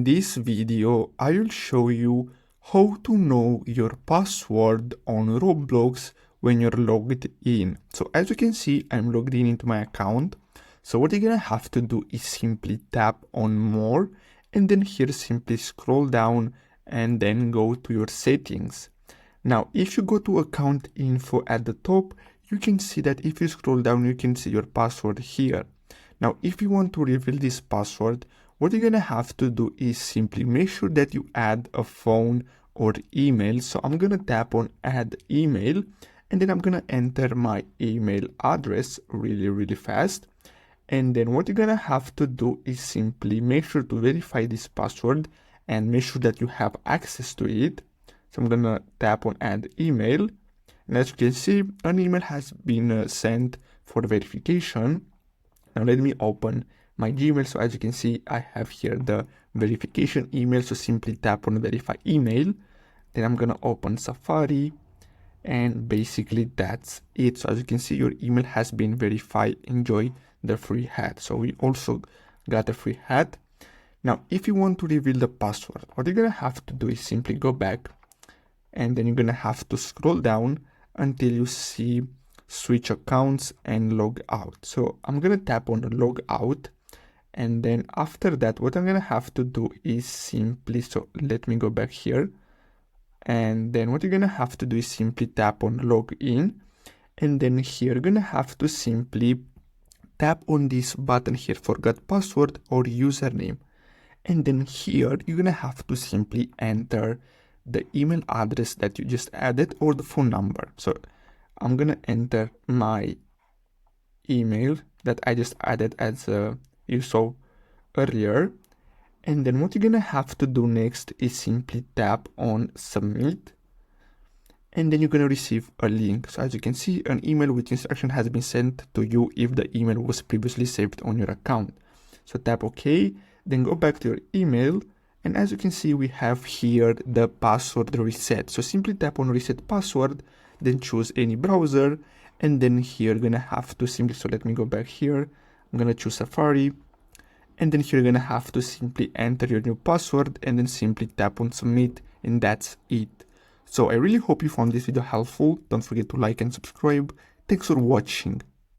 this video, I will show you how to know your password on Roblox when you're logged in. So as you can see, I'm logged in into my account. So what you're gonna have to do is simply tap on more, and then here simply scroll down and then go to your settings. Now, if you go to account info at the top, you can see that if you scroll down, you can see your password here. Now, if you want to reveal this password, what you're gonna have to do is simply make sure that you add a phone or email. So I'm gonna tap on add email, and then I'm gonna enter my email address really fast. And then what you're gonna have to do is simply make sure to verify this password and make sure that you have access to it. So I'm gonna tap on add email, and as you can see, an email has been sent for verification. Now let me open my Gmail. So as you can see, I have here the verification email. So simply tap on verify email. Then I'm gonna open Safari, and basically that's it. So as you can see, your email has been verified. Enjoy the free hat. So we also got a free hat. Now, if you want to reveal the password, what you're gonna have to do is simply go back, and then you're gonna have to scroll down until you see switch accounts and log out. So I'm gonna tap on the log out, and then after that, what I'm gonna have to do is simply, so let me go back here, and then what you're gonna have to do is simply tap on log in, and then here you're gonna have to simply tap on this button here, forgot password or username, and then here you're gonna have to simply enter the email address that you just added or the phone number. So I'm gonna enter my email that I just added as you saw earlier, and then what you're gonna have to do next is simply tap on submit, and then you're gonna receive a link. So as you can see, an email with instruction has been sent to you if the email was previously saved on your account. So tap OK, then go back to your email, and as you can see, we have here the password reset. So simply tap on reset password, then choose any browser, and then here you're gonna have to simply, so let me go back here, I'm gonna choose Safari, and then here you're gonna have to simply enter your new password and then simply tap on submit, and that's it. So I really hope you found this video helpful. Don't forget to like and subscribe. Thanks for watching.